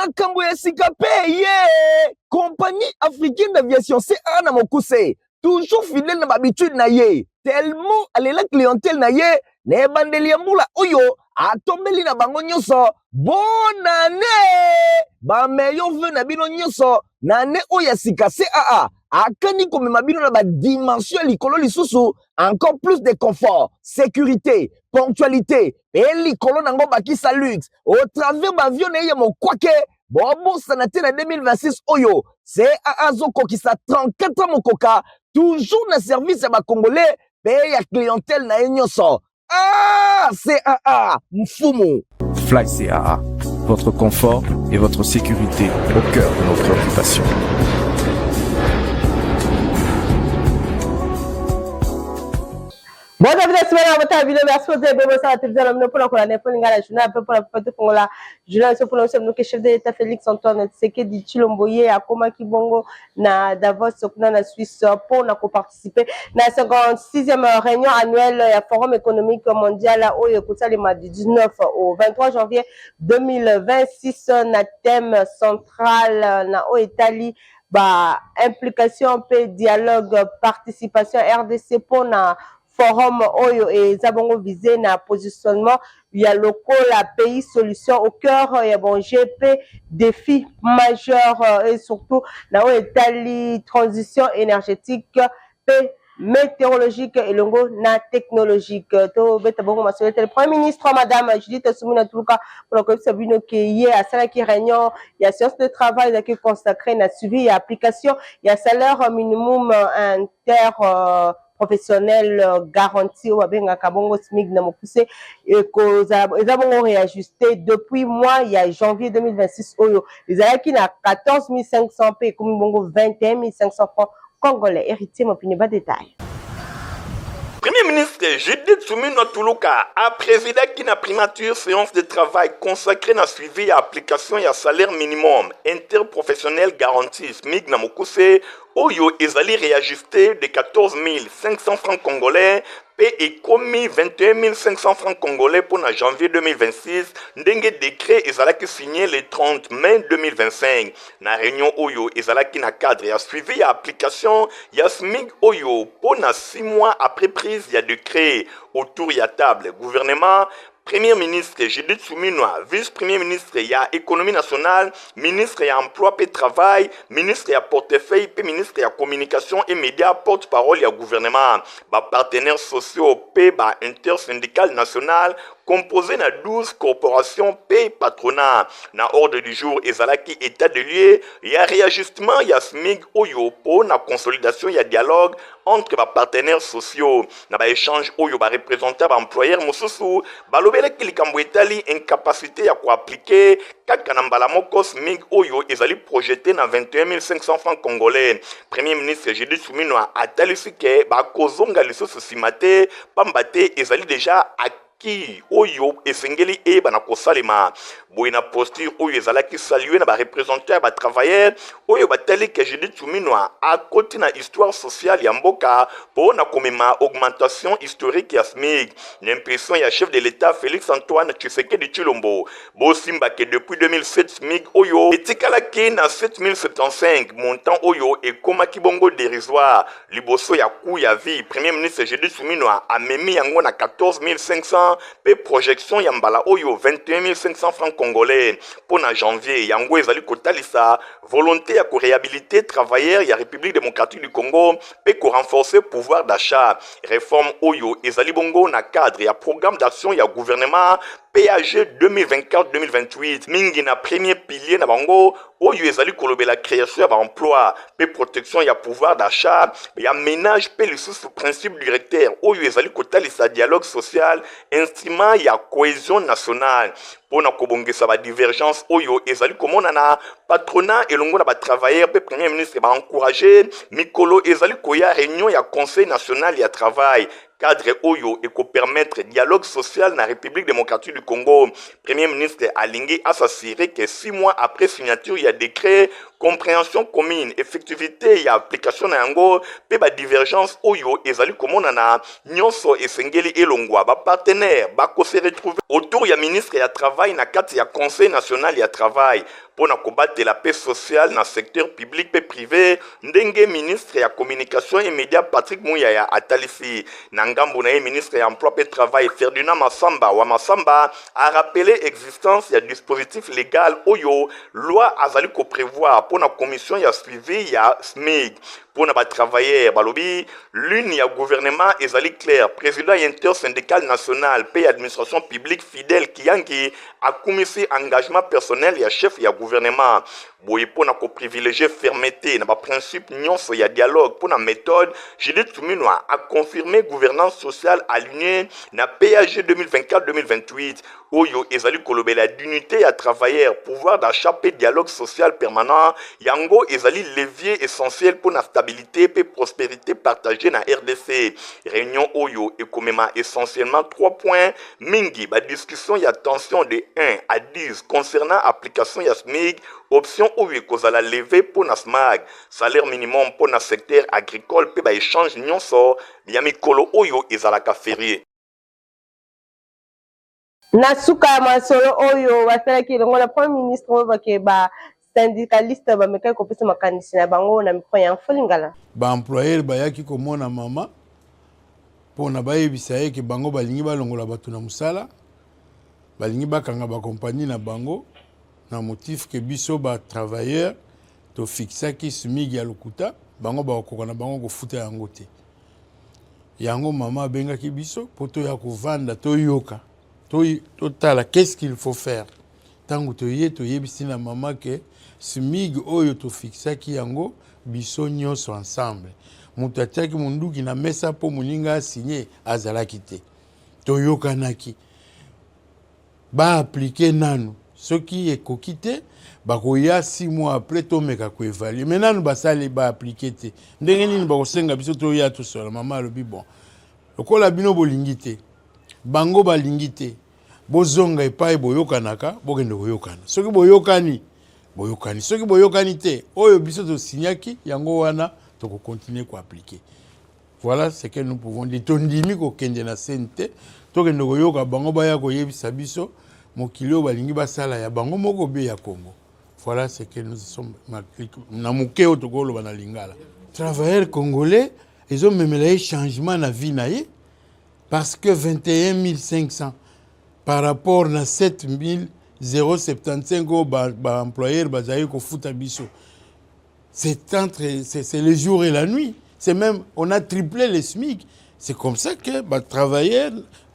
makambo ya sika pe ye compagnie africaine d'aviation CA na mokuse toujours fidèle na habitude na ye tellement alela clientèle na ye na ebandeli ya mbula oyo atombeli na bango nyonso bonne année ba meilleur vœu na bino nyonso na année oyo ya sika CAA akani komema bino na ba dimension likolo lisusu encore plus de confort sécurité ponctualité et likolo nango bakisa luxe au travers bavion na ye mokwake bobosana te na 2026 oyo CAA zokokisa 34 ans mokoka toujours na service ya bakongolais pe ya clientèle na ye nyonso. Ah, CAA, mfumu. Fly CAA, votre confort et votre sécurité au cœur de nos préoccupations. Bonjour, merci pour la télévision pour la journal pour le chef de l'État Félix Antoine Tshisekedi Tshilombo à Koma Kibongo na Davos na Suisse pour participer à la 56e réunion annuelle du Forum économique mondial au Yerusalem du 19 au 23 janvier 2026 na thème central na Italie implication pe dialogue participation RDC pour na forum oyo et zabongo visé na positionnement il y a local pays solution au cœur il y a bon GP défi majeur et surtout na Italie transition énergétique pe météorologique et longo na technologique to beta bongo masolete le premier ministre madame Judith Suminwa Tuluka pour que sabino qui hier à ça qui réunion il y a séance de travail qui consacré na suivi et application il y a salaire minimum inter professionnel garanti ou abenga kabongo SMIC na mopuse et que ça vont réajuster depuis mois il y a janvier 2026 oyo les qui na 14 500 p comme bongo 21 500 francs congolais héritier mon pas détail. Premier ministre Judith Suminwa Tuluka a présidé qui na primature séance de travail consacrée na suivi et application ya salaire minimum interprofessionnel garanti SMIC na mokuse oyo ezali réajusté de 14 500 francs congolais et commis 21 500 francs congolais pour na janvier 2026 ndenge décret ezalaki signé le 30 mai 2025 na réunion oyo ezalaki na cadre ya suivi ya application ya SMIC oyo pour na 6 mois après prise ya décret autour ya table gouvernement. Premier ministre Judith Suminwa, vice-premier ministre ya économie nationale, ministre ya emploi et travail, ministre ya portefeuille et ministre ya communication et médias, porte-parole ya gouvernement, partenaires sociaux et intersyndical national, composé na 12 corporations pays patronat. Na ordre du jour ezalaki état de lieu, ya réajustement ya SMIC oyo po na consolidation ya dialogue entre les partenaires sociaux. Na ba échange oyo ba représenter ba employeur mosusu balobelaki likambo etali incapacité ya ko appliquer kaka na mbala moko SMIC oyo ezali projeté na 21 500 francs congolais. Premier ministre Judith Suminwa atalisi ke ba kozonga lisusu simate pambate ezali déjà qui oyo esengeli e bana kosalema boina posture oyo ezalaki saluer na ba représentateur ba travailleurs oyo batali que Judith Suminwa a côté na histoire sociale ya mboka pour na komema augmentation historique ya SMIC l'impression ya chef de l'État Félix Antoine Tshisekedi Tshilombo bo simba que depuis 2007 SMIC oyo etikalaki na 7075 montant oyo et koma kibongo dérisoire liboso ya coût ya vie premier ministre Judith Suminwa a memi yango na 14 500 pe projection ya mbala oyo 21 500 francs congolais pour na janvier yango ezali kotalisa volonté ya ko réhabiliter travailleurs ya République démocratique du Congo pe ko renforcer pouvoir d'achat réforme oyo ezali bongo na cadre ya programme d'action ya gouvernement PAG 2024-2028 mingi na premier pilier na bango oyo ezali kolobela création ya emploi pe protection ya pouvoir d'achat ya ménage pe le sous principe directeur oyo ezali kotalisa dialogue social instrument ya cohésion nationale pour na kobongisa ba divergence oyo ezali komona na patronat elongo na ba travailleurs pe premier ministre ba encourager mikolo ezali koya réunion ya conseil national ya travail cadre oyo et permettre dialogue social na République démocratique du Congo. Premier ministre Alingi a s'assuré que 6 mois après signature, il y a décret, compréhension commune, effectivité, il y a application na yango, pe ba divergence oyo ezali komonana nyonso esengeli elongwa ba partenaire ba ko se retrouver autour ya ministre ya travail na kati ya conseil national ya travail pour combattre la paix sociale dans le secteur public et privé. Ndenge ministre ya communication et médias Patrick Mouyaya Atalifi Nangambo na ministre ya emploi et travail Ferdinand Massamba wa Massamba a rappelé existence ya dispositif légal oyo loi azali ko prévoir pour la commission ya suivi ya SMIG pour les travailleurs balobi l'une ya gouvernement ezali clair président intersyndical national paix administration publique fidèle Kiyangi a commis engagement personnel ya chef ya gouvernement boye pour ko privilégier fermeté na ba principe nyonso ya dialogue pour la méthode Judith Suminwa a confirmé gouvernance sociale alignée na PAG 2024-2028 oyo ezali kolobela d'unité à travailleurs pouvoir d'achat et dialogue social permanent yango ezali levier essentiel pour la stabilité et prospérité partagée na RDC réunion oyo ekomema essentiellement 3 points mingi ba discussion ya tension de 1 à 10 concernant application ya SMIG option oyo ekozala levé pour na SMAG salaire minimum pour na secteur agricole pe ba échange nyonso ya mikolo oyo ezalaka férié. Nasuka ya masolo oyo basalaki elongo na premier ministre oyo bake ba syndicaliste bameka kopesa makanisi na bango na mikro ya Mfolingala. Ba employeur bayaki komona mama pona bayebisa ye ke bango balingi balongola bato na musala balingi bakanga ba compagnie na bango na motif ke biso ba travailleur to fixaki SMIG ya lokuta bango ba kokoka na bango kofuta yango te yango mama bengaki biso poto ya kovanda to yoka to tala qu'est-ce qu'il faut faire tango to yebisi na mama ke SMIG oyo to fixaki yango biso nyonso ensemble mutu atiaki munduki na mesa po moninga asigné azalaki te toyokanaki ba appliquer nanu soki ekoki te bakoya 6 mois après tomeka ko évaluer mais nanu basali ba appliquer te ndenge nini bakosenga biso toya to sola mama alobi bon lokola bino bolingi te bango balingi te bozonga epai boyokanaka bokende koyokana soki boyokani soki boyokani te oyo biso to signaki yango wana to continuer ko appliquer. Voilà ce que nous pouvons dire. Tondimi ko kende na sente to kende koyoka bango baya ko yebisa biso mokilo balingi basala ya bango moko be ya Congo. Voilà ce que nous sommes na mukeo to kolo bana lingala. Travailleurs congolais, ils ont même les changements na vie na ye parce que 21 500 par rapport à 7 075 ba employeurs bazali ko futa biso. C'est le jour et la nuit. C'est même, on a triplé les SMIC. C'est comme ça que les travailleurs,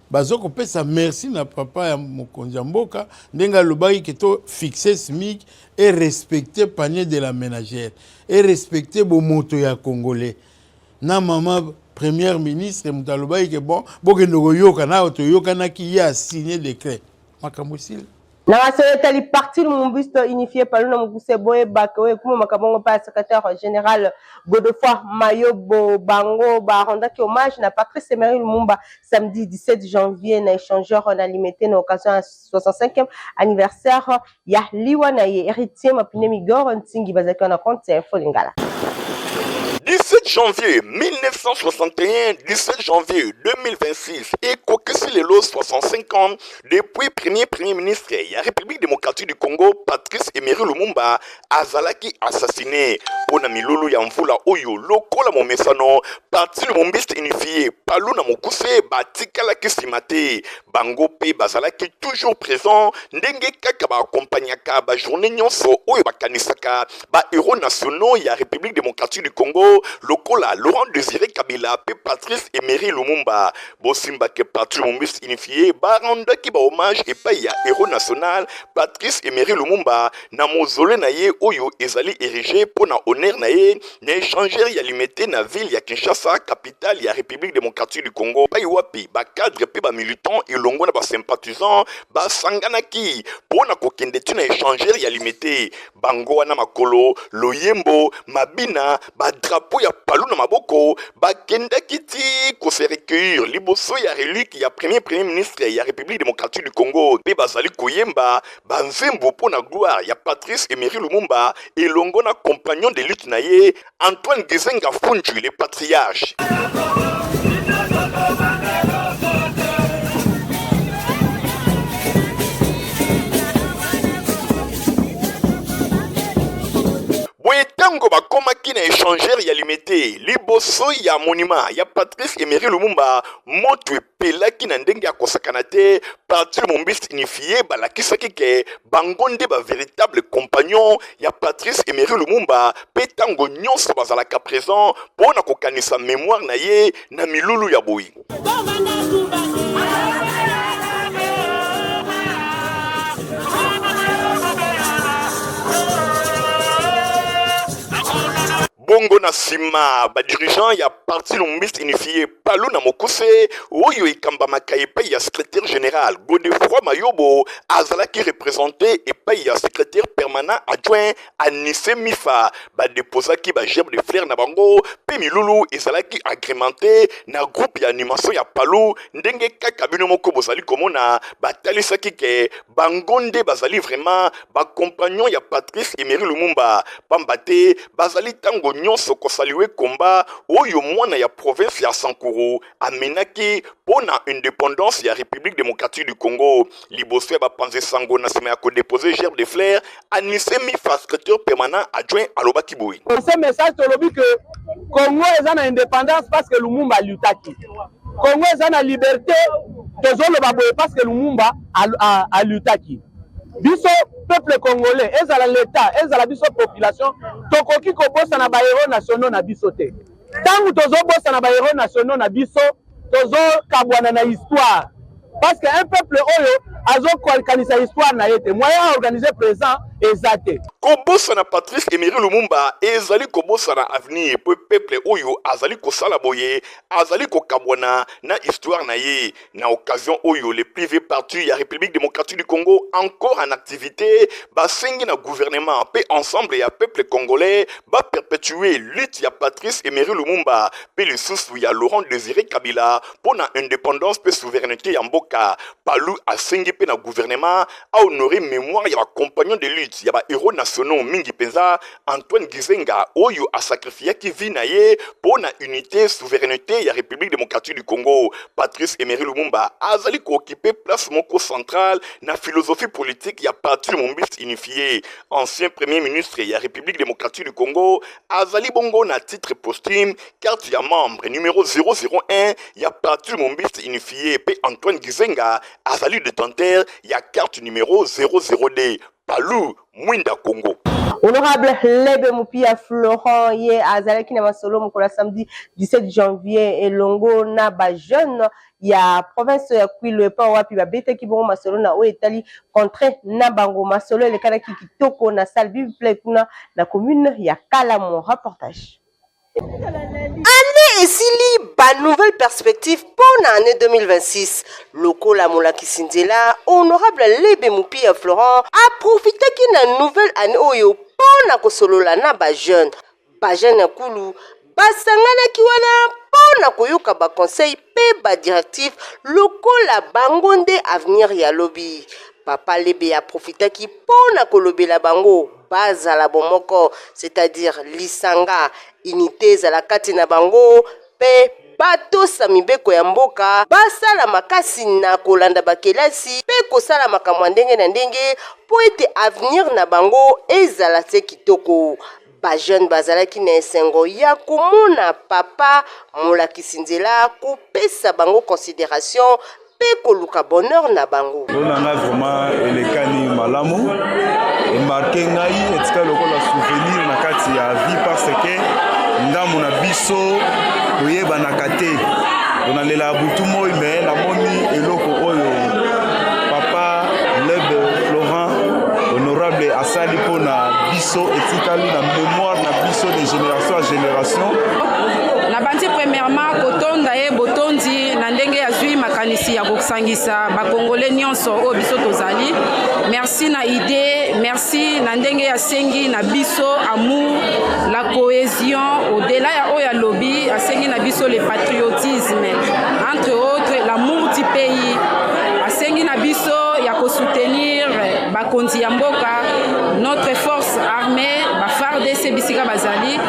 bazoko pe sa merci na papa ya mokonzi mboka, ndenga lobai que to fixer SMIC et respecter panier de la ménagère et respecter bo moto ya congolais. Na maman première ministre mutalobai que bon, bokendo yoka na to yoka na ki ya signé décret. Makamosile. Na wasole parti Lumumbuiste unifié par le Muguse Boye Bakoe kuma makabongo pa secrétaire général Godefroy Mayobo Bango ba rendaki hommage na Patrice Emery Lumumba samedi 17 janvier na échangeur en alimité na occasion 65e anniversaire ya liwa na ye héritier Mapine Migor Ntingi bazaki na compte ya Mfolingala. 17 janvier 1961, 17 janvier 2026, et Kokesi Lelo 65 ans, depuis premier ministre de la République démocratique du Congo, Patrice Emery Lumumba, azalaki assassiné. Pona milulu ya mvula oyo, lokola momesano, parti Lumumbiste unifié, palu na mokuse, batikala kisimate, bango pe bazalaki toujours présent, ndenge kaka ba accompagnaka, ba journée nyonso, oyo bakanisaka, ba héros nationaux ya République démocratique du Congo, lokola Laurent Désiré Kabila pe Patrice Emery Lumumba bosimba ke parti Lumumbiste unifié baranda ki ba hommage et pa ya héros national Patrice Emery Lumumba na mausolée na ye oyo ezali érigé pour na honneur na ye na échangeur ya limité na ville ya Kinshasa capitale ya République démocratique du Congo pa wapi ba cadre pe ba militant elongo na ba sympathisant ba sanganaki pour na kokende tu na échangeur ya limité bango wana makolo loyembo mabina ba drapeau ya palu na maboko bakenda kiti ko se recueillir liboso ya relique ya premier ministre ya République démocratique du Congo pe bazali koyemba banzembo po na gloire ya Patrice Emery Lumumba elongo na compagnon de lutte na ye Antoine Gizenga Fundu le patriarche. Tango bakomaki na échangeur ya limité liboso ya monument ya Patrice Emery Lumumba moto epelaki na ndenge ya kosakana te parti Mombiste unifié balakisaki ke bango nde ba véritable compagnon ya Patrice Emery Lumumba pe tango nyonso bazalaka présent mpona kokanisa mémoire na ye na milulu ya boyi. Bongo na sima ba dirigeant ya parti Mombiste unifié Palu na Mokuse oyo ikambamaka epai ya secrétaire général Godefroid Mayobo azalaki représenté epai ya secrétaire permanent adjoint Anissé Mifa ba déposaki ba gerbe de fleurs na bango pe milulu ezalaki agrémenté na groupe ya animation ya Palu ndenge kaka bino moko bozali komona batalisaki ke bango nde bazali vraiment ba compagnon ya Patrice Emery Lumumba pambate bazali tango nyonso kosaliwe komba oyo mwana ya province ya Sankuru amenaki pona indépendance ya République démocratique du Congo liboso ya bapanze sango na sima ya kodepose gerbe de fleurs Anissé Mifa secrétaire permanent adjoint alobaki boy. Ce message tolobi que Congo eza na indépendance parce que Lumumba lutaki. Congo eza na liberté tozoloba boye parce que Lumumba a lutaki. Biso peuple congolais ezala l'état ezala biso population tokoki kobosa na ba héros nationaux na biso te. Tangu tozobosa na ba héros nationaux na biso tozo kabwana na histoire parce que un peuple oyo azokanisa histoire na yete moyen à organiser présent ezate. Kobosa na Patrice Emery Lumumba ezali kobosa na avenir pe peuple oyo azali kosala boye azali kokabwana na histoire na ye na occasion oyo les privés partis ya République démocratique du Congo encore en activité basengi na gouvernement pe ensemble ya peuple congolais ba perpétuer lutte ya Patrice Emery Lumumba pe le sous ya Laurent Désiré Kabila pour na indépendance pe souveraineté ya mboka Palu asengi pe na gouvernement a honorer mémoire ya ba compagnon de lutte ya ba héros nationaux mingi penza Antoine Gizenga oyo a sacrifié ki vi na ye pour na unité souveraineté ya République démocratique du Congo. Patrice Emery Lumumba azali ko occuper place moko centrale na philosophie politique ya parti Mombiste unifié. Ancien premier ministre ya République démocratique du Congo azali bongo na titre posthume carte ya membre numéro 001 ya parti Mombiste unifié pe Antoine Gizenga azali détenteur ya carte numéro 00D. Palu Mwinda Congo. Honorable Lebe Mupia Florent ye azalaki na masolo mokolo samedi 17 janvier elongo na ba jeune ya province ya Kwilu epa wapi ba bete ki bongo masolo na o etali contre na bango masolo le kana ki kitoko na salle bible kuna na commune ya Kalamo. Reportage. Année esili ba nouvelle perspective pour l'année 2026. Lokola Molaki Sindela, honorable Lebe Mupia Florent a profité qu'une nouvelle année oyo pour na kosolola na ba jeune kulu basangana kiwana pour na koyoka ba conseil pe ba directif lokola bangonde avenir ya lobby. Papa Lebe a profité qui pour na kolobela bango bazala bomoko, c'est-à-dire lisanga unité za la kati na bango pe bato samibeko ya mboka basala makasi na kolanda bakelasi pe kosala makambo ndenge na ndenge po ete avenir na bango ezala te kitoko. Ba jeune bazalaki na esengo ya komona papa Molaki Sindela kopesa bango considération pe koluka bonheur na bango. Nanga vraiment elekani malamu et marqué ngai etika lokola souvenir na kati ya vie parce que ndamu na biso koyeba na kate ona lela butu moi mais na moni eloko oyo papa Lebe Florent honorable asali pona biso etikali na mémoire na biso de génération à génération. Na bandi premièrement kotonda ye botondi na ndenge ya zui makanisi ya kosangisa bakongole nyonso o biso tozali. Merci na idée, merci na ndenge ya sengi na biso amour, la cohésion au-delà ya oya lobby, asengi na biso le patriotisme, entre autres l'amour du pays. Asengi na biso ya ko soutenir bakonzi ya mboka, notre force armée, ba FARDC bisika bazali.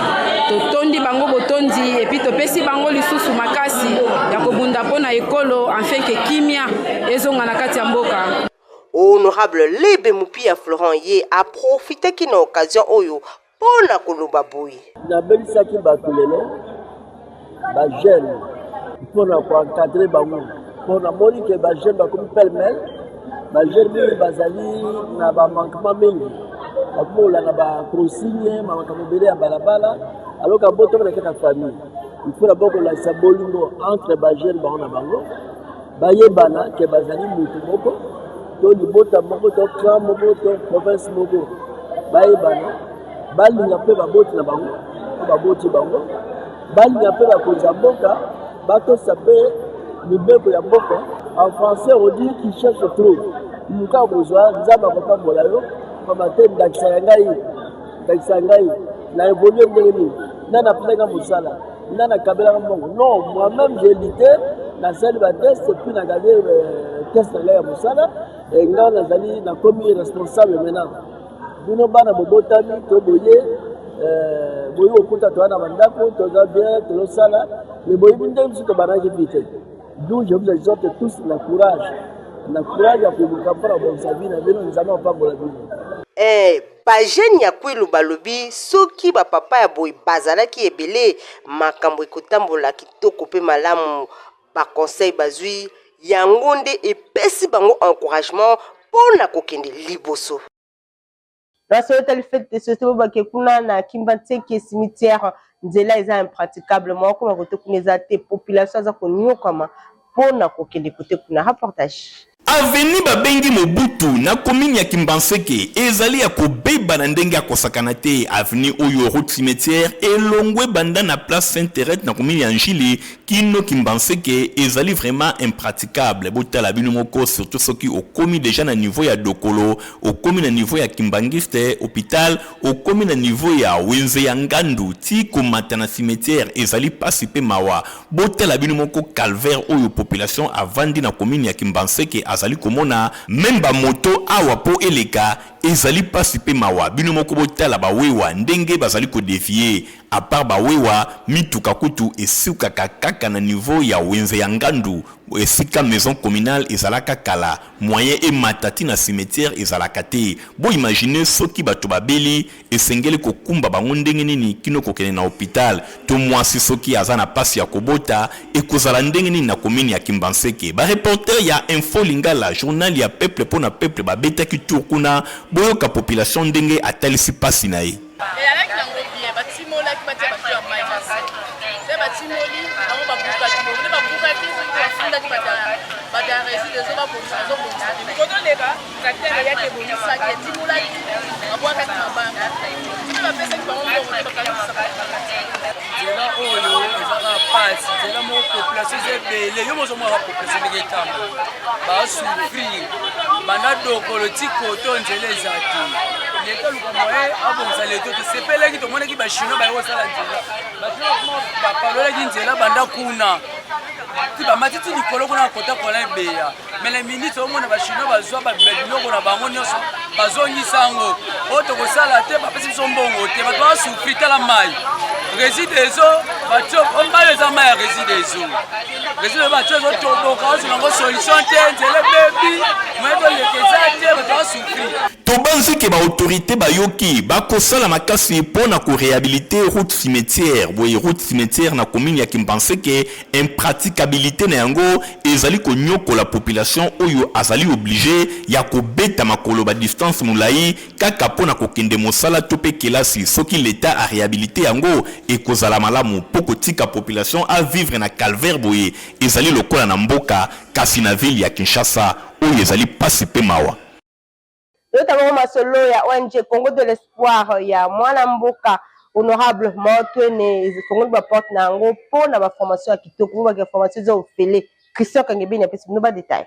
Totondi bango botondi et puis topesi bango lisusu makasi ya kobunda pona ekolo afin que kimia ezonga na kati ya mboka. Honorable Lebe Mupia Florent ye a profité qu'une occasion oyo pona koloba boye. Nabelisaki bato lelo ba jeune pona ko encadrer bango pona moni ke ba jeune ba comme pêle-mêle ba jeune bazali na ba manquement mingi bakola na ba consigne makambo belé ya balabala alors que boto na kaka famille il faut d'abord que la sabolingo entre ba jeune ba na bango bayebana ke bazali mutu moko to libota moko to clan moko to province moko bayebana balinga pe baboti na bango baboti bango balinga pe bakonza mboka batosa pe mibeko ya mboka. En français on dit qu'il cherche trop muka kozwa nzamba kopambola yo pamate ndakisa ngai na évoluer ndenge nini nana prenga musala nana kabela mbongo non moi-même j'ai lutté na salle ba test puis na gagné test la ya musala et nga nazali na komi responsable maintenant bino bana bobotami to boye boye okuta to na bandako to za bien to lo sala mais boye binde msi to bana vite d'où je vous exhorte tous la courage à pouvoir faire bon sa vie na bino nzama pa bola bino. Ba jeune ya kwelu balobi soki ba papa ya boy bazalaki ebele makambo ekotambola kitoko pe malamu ba conseil bazui yango nde epesi bango encouragement pona kokende liboso. Nasoeta le fait de ce que kuna na Kimbantseke cimetière nzela eza impraticablement comme kotokuneza te population za konyokama pona kokende kote kuna reportage. Aveni babengi Mobutu na commune ya Kimbantseke ezali ya kobeba na ndenge ya kosakana te. Aveni oyo route cimetière elongwe banda na place Saint-Thérèse na commune ya Njili kino Kimbantseke ezali vraiment impraticable. Botala bino moko surtout soki okomi déjà na niveau ya Dokolo, okomi na niveau ya Kimbangiste hôpital, okomi na niveau ya Wenze ya Ngandu ti komata na cimetière ezali pasi pe mawa. Botala bino moko calvaire oyo population avandi na commune ya Kimbantseke azali komona memba moto awa po eleka ezali pasi pe mawa. Bino moko botala bawewa ndenge bazali ko défier à part bawewa mituka kutu esuka kaka na niveau ya Wenze ya Ngandu esika maison communale ezalaka kala moyen et matati na cimetière ezalaka te. Bo imaginer soki bato babeli esengeli kokumba bango ndenge nini kino kokene na hôpital to mwasi soki azana pasi ya kobota ekozala ndenge nini na commune ya Kimbantseke. Ba reporter ya Info Lingala journal ya peuple pona peuple babetaki tour kuna boyoka population ndenge atalisi pasi na ye. Tiba matiti likolo kuna kota kola ebeya mais les ministres au monde ba chino bazwa ba biloko na bango nyonso bazongisa ngo oto kosala te ba pesi biso mbongo te ba to souffrir la mai résidezo ba to on ba les ama ya résidezo résidezo ba to to boka so ngo solution te nzele baby moi to lekezate ba to souffrir tobanzi ke ba autorité ba yoki ba kosala makasi pona ko réhabiliter route cimetière boye route cimetière na commune ya Kimbantseke impraticabilité na yango ezali ko nyoko la population oyo azali obligé ya ko beta makolo ba distance mulai kaka pona ko kende mosala to pe kelasi soki l'état a réhabilité yango e kozala malamu poko tika population a vivre na calvaire boye ezali lokola na mboka kasi na ville ya Kinshasa oyo ezali pasi pe mawa. Notamment masolo ya ONG Congo de l'espoir ya mwana mboka honorable Motwene Congo ba porte na ngo po na ba formation ya kitoko ba formation za ofele Christian Kangebi na pesi no ba détail.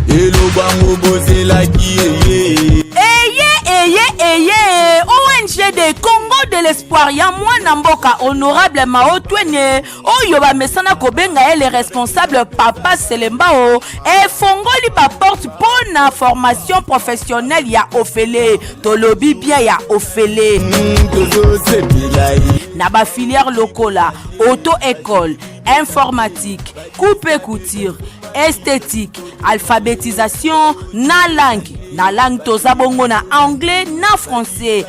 Hello bango bozela ki ONG de Congo de l'espoir ya mwana mboka honorable Motwene oyo ba mesana kobenga les responsables papa Selembao e fongoli ba porte pour na formation professionnelle ya ofele tolobi bien ya ofele na ba filière lokola auto école informatique coupe couture esthétique alphabétisation na langue na langue toza bongo na anglais na français.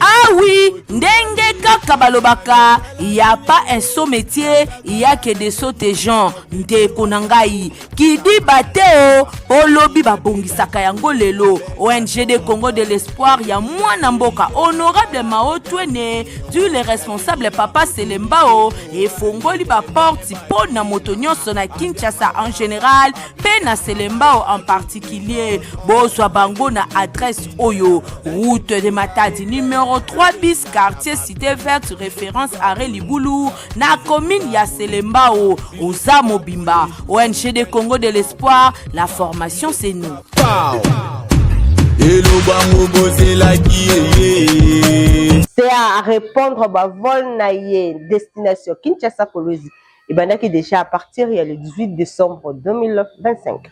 Ah oui, ndenge kaka balobaka, y a pas un saut métier, y a que des sauts de gens. Ndeko nangai qui dit bateo olobi babongisaka yango lelo. ONG de Congo de l'espoir ya mwana mboka honorable Maotwene du le responsable papa Selembao et fongoli ba porte po na moto nyonso na Kinshasa en général pe na Selembao en particulier. Bozwa bango na adresse oyo route de Matadi numéro 3 bis quartier cité verte référence arrêt Libulu na commune ya Selembao Oza Mobimba. ONG de Congo de l'espoir, la formation c'est nous. C'est à répondre à vol naïe destination Kinshasa Kolwezi. Et bien qui déjà à partir il y a le 18 décembre 2025.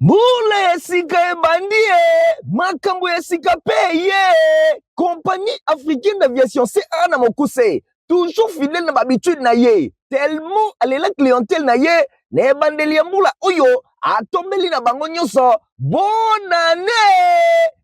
Mule esika ebandie makambo esika pe ye compagnie africaine d'aviation CA na mokuse toujours fidèle na habitude na ye tellement alela clientèle na ye na ebandeli ya mbula oyo atombeli na bango nyonso bonne année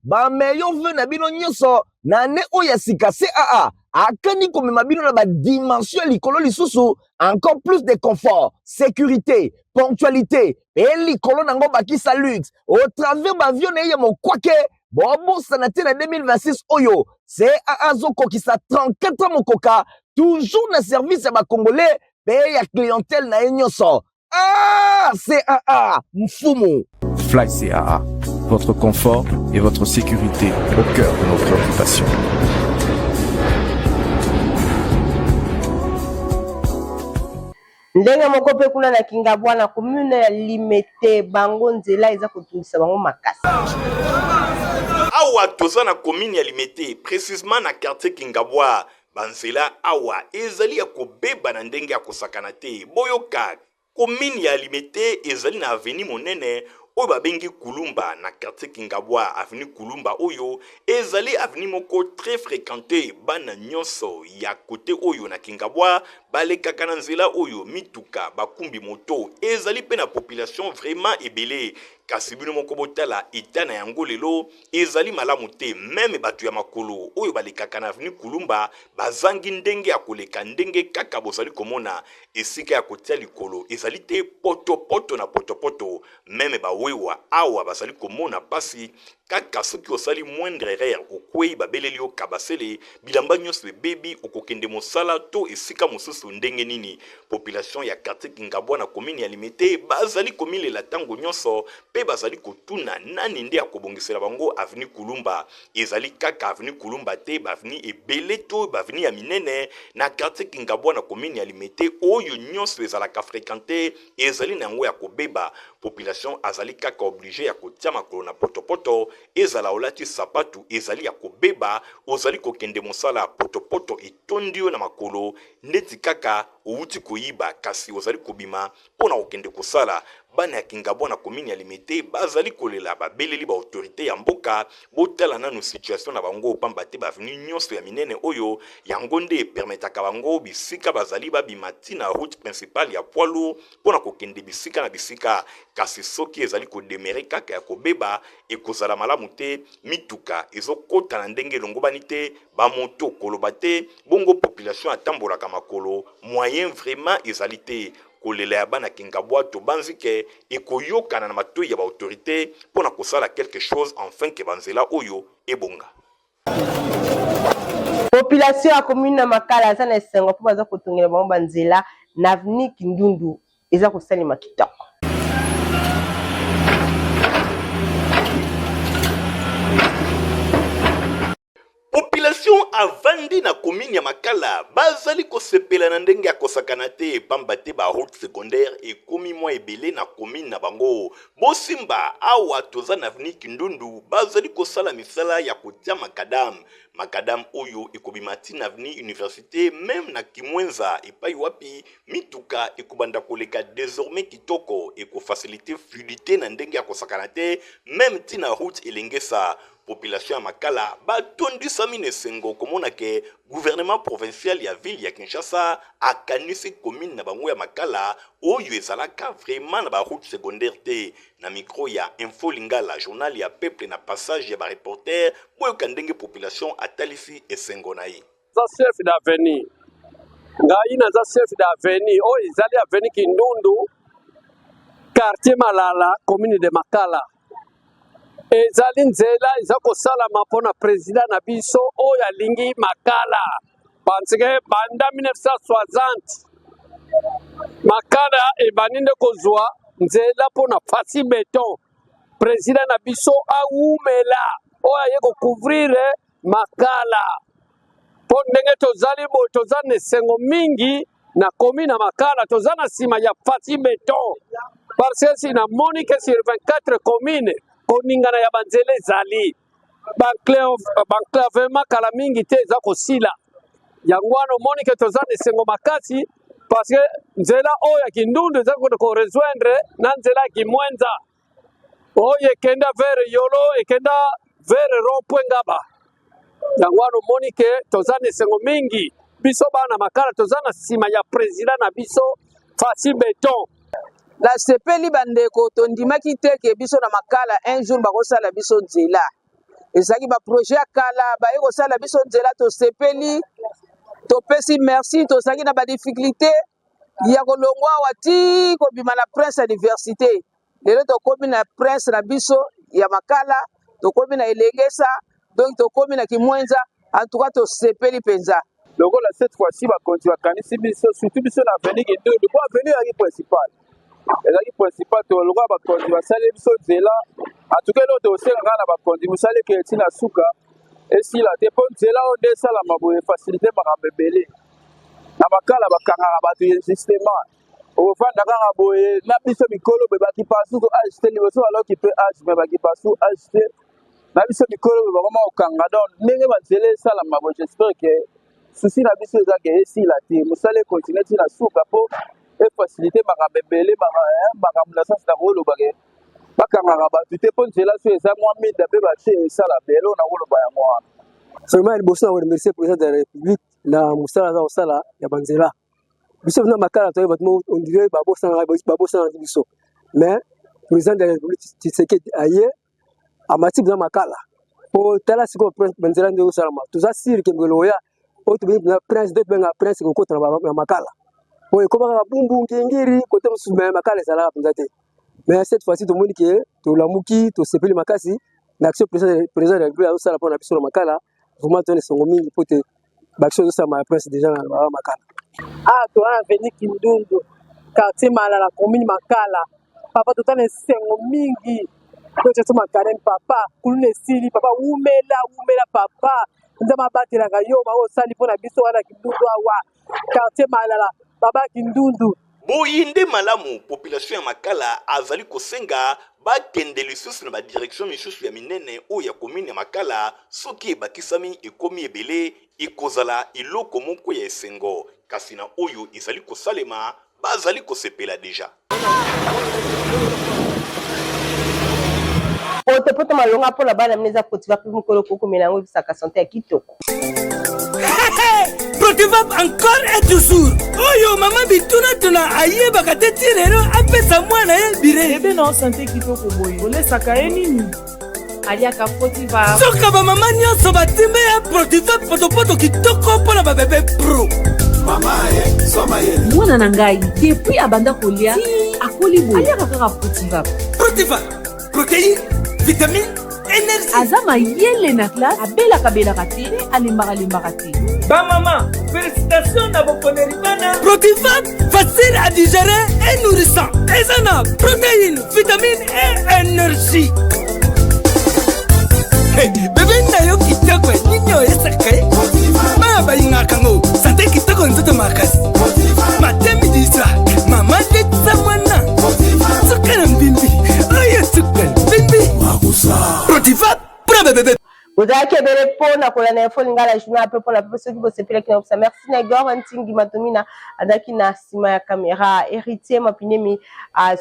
ba meilleur vœu na bino nyonso na année oyo sika CAA akani komema bino na ba dimension likolo lisusu encore plus de confort, sécurité, ponctualité et likolo nango bakisa luxe au travers ba avion na ye mo kwake bobo sanate na 2026 oyo CAA zoko kisa 34 ans mokoka toujours na service ya ba congolais pe ya clientèle na nyonso. Ah, CAA mfumu. Fly CAA, votre confort et votre sécurité au cœur de nos préoccupations. Ndenge moko pe kuna na Kingabwa na commune ya Limete bango nzela eza kotungisa bango makasi. Awa toza na commune ya Limete précisément na quartier Kingabwa banzela awa ezali ya kobeba na ndenge ya kosakana te boyoka commune ya Limete ezali na avenue monene oyo babengi Kulumba na quartier Kingabwa avenue Kulumba oyo ezali avenue moko très fréquenté bana nyonso ya côté oyo na Kingabwa balekaka na nzela oyo mituka bakumbi moto ezali pe na population vraiment ebele kasi bino moko botala eta na yango lelo ezali malamu te meme bato ya makolo oyo balekaka na avenue Kulumba bazangi ndenge ya koleka ndenge kaka bozali komona esika ya kotia likolo ezali te poto na poto meme bawewa awa bazali komona pasi kaka soki osali moindre erreur okwei babeleli yo kabasele bilamba nyonso ebebi okokende mosala to esika mosusu ndenge nini population ya quartier Kingabwa na commune ya Limete bazali komilela tango nyonso pe bazali kotuna nani nde akobongisela bango avenue Kulumba ezali kaka avenue Kulumba te baveni ebele to baveni ya minene na quartier Kingabwa na commune ya Limete oyo nyonso ezalaka fréquenté ezali na yango ya kobeba population azali kaka obligé ya kotia makolo na poto ezala olati sapatu ezali ya kobeba ozali kokende mosala poto etondio na makolo ndeti kaka outi koyiba kasi ozali kobima pona kokende kosala bana ya Kingabwa na commune ya Limete bazali kolela babeleli ba autorité ya mboka botala nanu situation na bango pamba te bavenu nyonso ya minene oyo yango nde permetaka bango bisika bazali babimati na route principale ya poids lourd pona kokende bisika na bisika kasi soki ezali kodemere kaka ya kobeba ekozala malamu te mituka ezokota na ndenge elongobani te bamoto koloba te bongo population atambolaka makolo moyen vraiment ezali te kolela ya bana Kingabwa to banzike ekoyokana na matoi ya ba autorité pona kosala quelque chose enfin ke banzela oyo ebonga. Population ya commune na Makala za na esengo po baza kotongela bango banzela na avenue Kindundu eza kosalima kitoko. Population avandi na commune ya Makala bazali kosepela na ndenge ya kosakana te pamba te ba route secondaire ekomi mwa ebele na commune na bango bosimba awa toza na avenue Kindundu bazali kosala misala ya kotia makadam oyo ekobimati na avenue université même na Kimwenza epai wapi mituka ekobanda koleka désormais kitoko ekofaciliter fluidité na ndenge ya kosakana te même tina route elengesa population ya makala batondisami na esengo komona ke gouvernement provincial ya ville ya Kinshasa akanisi commune na bango ya makala oyo ezalaka vraiment na baroute secondaire te. Na micro ya Info Lingala journal ya peuple na passage ya bareporter boyoka ndenge population atalisi esengo na ye. Za chef d'avenir ngai naza chef d'avenir oyo ezali avenir Kindundu quartier Malala commune de Makala. Ezali nzela eza kosalama mpona président na biso oyo alingi makala parce que banda 1960 makala ebandi nde kozwa nzela mpona fasi beton président na biso awumela oyo aye kocouvrir makala mpo ndenge tozali boye toza na esengo mingi na komi na makala toza na nsima ya fasi beton parce que si namoni ke sur 24 communes koningana ya banzela ezali banclavement kala mingi te eza kosila yango wana omoni ke toza na esengo makasi parce que nzela oyo ya Kindundu eza korejoindre na nzela ya Kimwenza oyo ekenda vers Yolo ekenda vers rond-point Ngaba yango wana omoni ke toza na esengo mingi biso bana makala toza na nsima ya président na biso fasi beton. La sepeli bandeko tondimaki te ke biso na makala un jour bakosala biso nzela ezalaki baprojet ya kala baye kosala biso nzela tosepeli topesi merci tozalaki na badifficulté ya kolongwa awa ti kobima na prince ya diversité lelo tokomi na prince na biso ya makala tokomi na Elegesa donc tokomi na Kimwenza en tout cas tosepeli mpenza lokola cette fois-ci bakonzi bakanisi biso surtout biso na avenir Kindundu po avenir yaki principal ezalaki principal tolonga bakonzi basali biso nzela atuke elo tosela kaka na bakonzi mosali ke ntina suka esila te mpo nzela oyo nde esalama boye facilité makambo ebele na makala bakangaka bato justement okofanda kaka boye na biso mikolo boye bakipasu agite liboso baloki mpe age me bakipasu agite na biso mikolo boye bakoma kokanga donc ndenge banzela esalama boye j'espère ke susi na biso eza ke esila te mosali ekontinue ntina suka mpo efacilité makambo ebele makambo na sasi na koloba ke bakangaka bato te mpo nzela so eza mwa minda mpe batie esala bele oyo na koloba yango wana vraiment liboso na koremercie président de la république na mosala aza kosala ya banzela biso na makala toye bato ondire babosana biso mais président de la république Tshisekedi aye amati biso makala po tala sikoyo banzela nde kosalama toza sire ke mbelo oya oyo tobengi na prince de benga prince kokota na makala oyo ekomaka bumbu ngengeri kote mosusu me makala ezalaka mpenza te mais cette fois-ci tomoni ke tolamuki tosepeli makasi na action président de la république azosala mpona biso na makala vraiment tona esongo mingi po te baction ezosalama ya prince déjà na makala toza na avenir Kindundu quartier Malala commune makala papa toza na esengo mingi toceso makala papa kuluna esili papa wumela papa nde mabatelaka yo bao osali mpona biso wana Kindundu awa quartier Malala baba Kindundu boyinde malamu population ya makala azali kosenga bakende lisusu na badirection misusu ya minene oyo ya commune ya makala soki ebakisami ekomi ebele ekozala eloko moko ya esengo kasi na oyo ezali kosalema bazali kosepela deja poto malonga mpona bana mneza kotiva mpe mokolo kokomela yango ebisaka sante ya kitoko Protivap encore et toujours. Oyo mama bituna tuna aye bakate tirero apesa mwana ye bire. Ebe na santé kitoko boyo. Olesaka ye nini? Aliaka Protivap. Soka ba mama nyonso batimbe ya Protivap poto kitoko mpona ba bébé pro. Mama ye, soma ye. Mwana na ngai depuis abanda kolia akoli boyo. Aliaka kaka Protivap. Protivap. Protéine, vitamine, énergie. Azama yele na classe abelaka te alembaka te. Ba maman, félicitations à vos bana. Protivap, facile à digérer et nourrissant. Ezana, protéines, vitamines et énergie. Hey, bébé na yo kitoko ninyo esaka. Ba ba ingakango, santé kitoko nzoto makasi. Matemi disa, mama de tsamana. Sukana mbimbi, oye sukana mbimbi. Protivap, pour bébé. ozalaki ebele mpona kolanda info lingala journal mpe mpona pepe soki bosepelaki na kopesa merci na Igor Ntingi Matomina azalaki na nsima ya caméra héritier mapinemi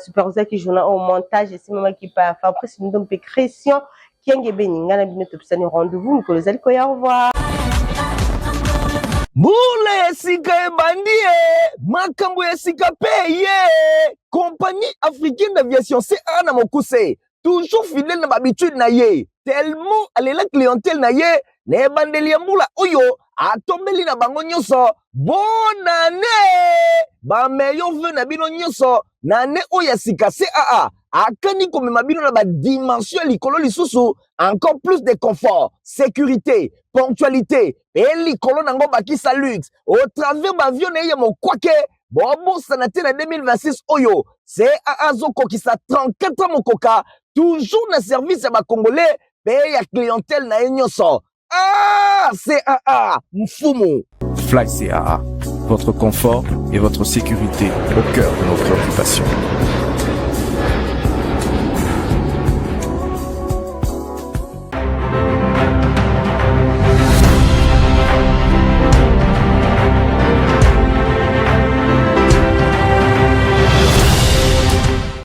supervisaki journal au montage esimamaki pa Fabrice Ndong mpe Christian kenge beningana bino topesani rendez-vous mikolo ezali koya. Au revoir. Mbula esika ebandi makambo esika pe ye compagnie africaine d'aviation CA na mokuse toujours fidèle na habitude na ye tellement alela clientèle na ye na ebandeli ya mbula oyo atombeli na bango nyonso bonne année ba meilleur vœu na bino nyonso na année oyo esika CAA akani komema bino na ba dimension likolo lisusu encore plus de confort, sécurité, ponctualité et likolo nango bakisa luxe au travers bavion na ye mokwake bobo sanate na 2026 oyo CAA zoko kisa 34 ans mokoka toujours na service ya ba congolais pe ya clientèle na nyonso. Ah, CAA mfumu. Fly CAA, votre confort et votre sécurité au cœur de nos préoccupations.